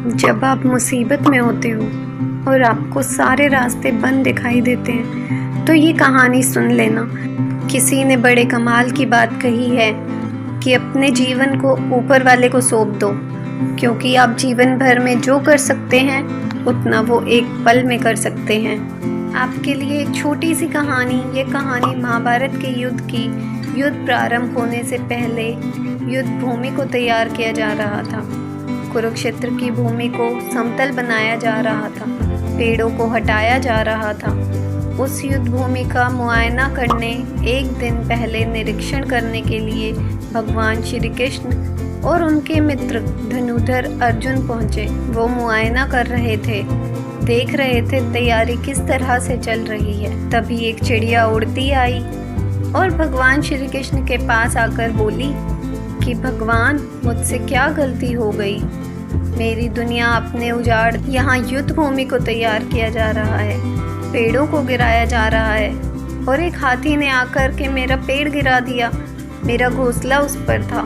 जब आप मुसीबत में होते हो और आपको सारे रास्ते बंद दिखाई देते हैं तो ये कहानी सुन लेना। किसी ने बड़े कमाल की बात कही है कि अपने जीवन को ऊपर वाले को सौंप दो, क्योंकि आप जीवन भर में जो कर सकते हैं उतना वो एक पल में कर सकते हैं। आपके लिए एक छोटी सी कहानी। ये कहानी महाभारत के युद्ध की। युद्ध प्रारंभ होने से पहले युद्ध भूमि को तैयार किया जा रहा था। कुरुक्षेत्र की भूमि को समतल बनाया जा रहा था, पेड़ों को हटाया जा रहा था। उस युद्ध भूमि का मुआयना करने एक दिन पहले निरीक्षण करने के लिए भगवान श्री कृष्ण और उनके मित्र धनुधर अर्जुन पहुँचे। वो मुआयना कर रहे थे, देख रहे थे तैयारी किस तरह से चल रही है। तभी एक चिड़िया उड़ती आई और भगवान श्री कृष्ण के पास आकर बोली कि भगवान, मुझसे क्या गलती हो गई? मेरी दुनिया अपने उजाड़, यहाँ युद्ध भूमि को तैयार किया जा रहा है, पेड़ों को गिराया जा रहा है और एक हाथी ने आकर के मेरा पेड़ गिरा दिया। मेरा घोंसला उस पर था,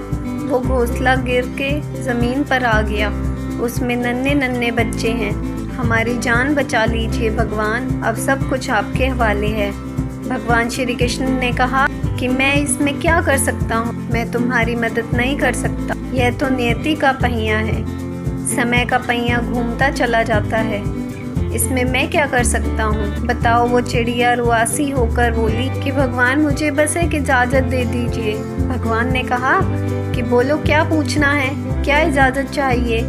वो घोंसला गिर के ज़मीन पर आ गया। उसमें नन्हे नन्हे बच्चे हैं। हमारी जान बचा लीजिए भगवान, अब सब कुछ आपके हवाले है। भगवान श्री कृष्ण ने कहा कि मैं इसमें क्या कर सकता हूँ, मैं तुम्हारी मदद नहीं कर सकता। यह तो नियति का पहिया है, समय का पहिया घूमता चला जाता है, इसमें मैं क्या कर सकता हूँ बताओ। वो चिड़िया रुआसी होकर बोली कि भगवान, मुझे बस एक इजाज़त दे दीजिए। भगवान ने कहा कि बोलो, क्या पूछना है, क्या इजाज़त चाहिए?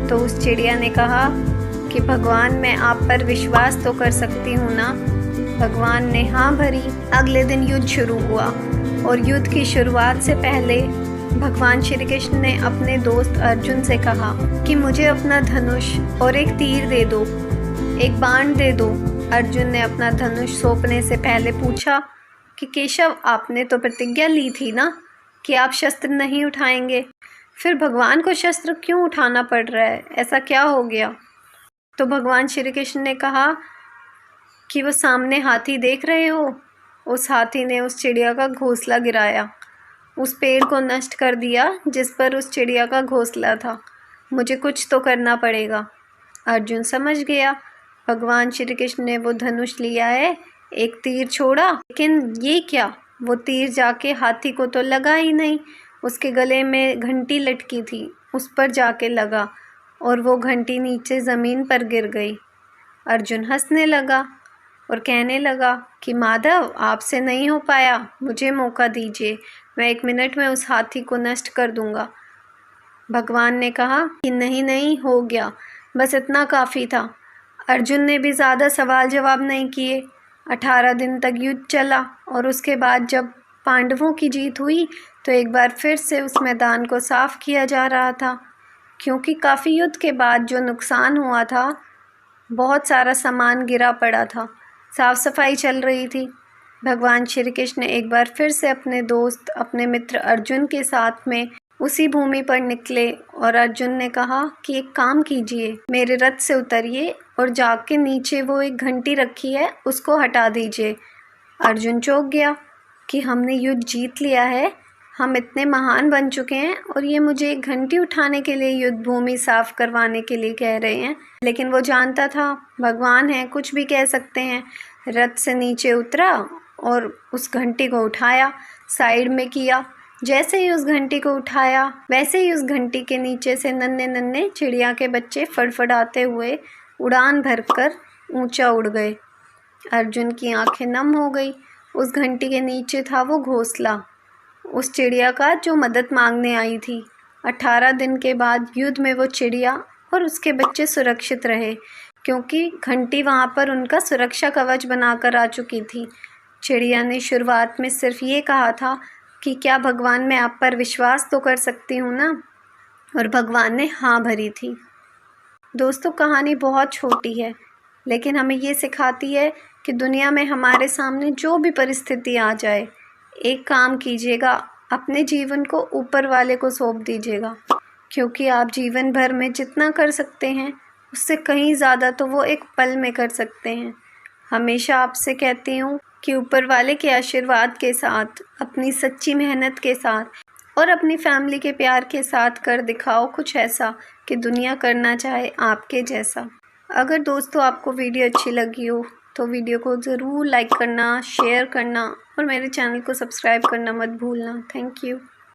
तो उस चिड़िया ने कहा कि भगवान, मैं आप पर विश्वास तो कर सकती हूँ ना? भगवान ने हाँ भरी। अगले दिन युद्ध शुरू हुआ और युद्ध की शुरुआत से पहले भगवान श्री कृष्ण ने अपने दोस्त अर्जुन से कहा कि मुझे अपना धनुष और एक तीर दे दो, एक बाण दे दो। अर्जुन ने अपना धनुष सौंपने से पहले पूछा कि केशव, आपने तो प्रतिज्ञा ली थी ना कि आप शस्त्र नहीं उठाएंगे, फिर भगवान को शस्त्र क्यों उठाना पड़ रहा है? ऐसा क्या हो गया? तो भगवान श्री कृष्ण ने कहा कि वो सामने हाथी देख रहे हो, उस हाथी ने उस चिड़िया का घोंसला गिराया, उस पेड़ को नष्ट कर दिया जिस पर उस चिड़िया का घोंसला था। मुझे कुछ तो करना पड़ेगा। अर्जुन समझ गया, भगवान श्री कृष्ण ने वो धनुष लिया है, एक तीर छोड़ा, लेकिन ये क्या, वो तीर जाके हाथी को तो लगा ही नहीं। उसके गले में घंटी लटकी थी, उस पर जाके लगा और वो घंटी नीचे ज़मीन पर गिर गई। अर्जुन हंसने लगा और कहने लगा कि माधव, आपसे नहीं हो पाया, मुझे मौका दीजिए, मैं 1 मिनट में उस हाथी को नष्ट कर दूंगा। भगवान ने कहा कि नहीं नहीं, हो गया, बस इतना काफ़ी था। अर्जुन ने भी ज़्यादा सवाल जवाब नहीं किए। 18 दिन तक युद्ध चला और उसके बाद जब पांडवों की जीत हुई तो एक बार फिर से उस मैदान को साफ किया जा रहा था, क्योंकि काफ़ी युद्ध के बाद जो नुकसान हुआ था, बहुत सारा सामान गिरा पड़ा था, साफ़ सफाई चल रही थी। भगवान श्री कृष्ण एक बार फिर से अपने दोस्त, अपने मित्र अर्जुन के साथ में उसी भूमि पर निकले और अर्जुन ने कहा कि एक काम कीजिए, मेरे रथ से उतरिए और जाके नीचे वो एक घंटी रखी है, उसको हटा दीजिए। अर्जुन चौंक गया कि हमने युद्ध जीत लिया है, हम इतने महान बन चुके हैं और ये मुझे एक घंटी उठाने के लिए युद्ध भूमि साफ करवाने के लिए कह रहे हैं। लेकिन वो जानता था भगवान है, कुछ भी कह सकते हैं। रथ से नीचे उतरा और उस घंटी को उठाया, साइड में किया। जैसे ही उस घंटी को उठाया, वैसे ही उस घंटी के नीचे से नन्हे नन्हे चिड़िया के बच्चे फड़फड़ाते हुए उड़ान भरकर ऊंचा उड़ गए। अर्जुन की आंखें नम हो गई। उस घंटी के नीचे था वो घोंसला उस चिड़िया का जो मदद मांगने आई थी। 18 दिन के बाद युद्ध में वो चिड़िया और उसके बच्चे सुरक्षित रहे, क्योंकि घंटी वहाँ पर उनका सुरक्षा कवच बनाकर आ चुकी थी। चिड़िया ने शुरुआत में सिर्फ ये कहा था कि क्या भगवान, मैं आप पर विश्वास तो कर सकती हूँ ना? और भगवान ने हाँ भरी थी। दोस्तों, कहानी बहुत छोटी है, लेकिन हमें ये सिखाती है कि दुनिया में हमारे सामने जो भी परिस्थिति आ जाए, एक काम कीजिएगा, अपने जीवन को ऊपर वाले को सौंप दीजिएगा, क्योंकि आप जीवन भर में जितना कर सकते हैं उससे कहीं ज़्यादा तो वो एक पल में कर सकते हैं। हमेशा आपसे कहती हूँ कि ऊपर वाले के आशीर्वाद के साथ, अपनी सच्ची मेहनत के साथ और अपनी फैमिली के प्यार के साथ कर दिखाओ कुछ ऐसा कि दुनिया करना चाहे आपके जैसा। अगर दोस्तों आपको वीडियो अच्छी लगी हो तो वीडियो को ज़रूर लाइक करना, शेयर करना और मेरे चैनल को सब्सक्राइब करना मत भूलना। Thank you.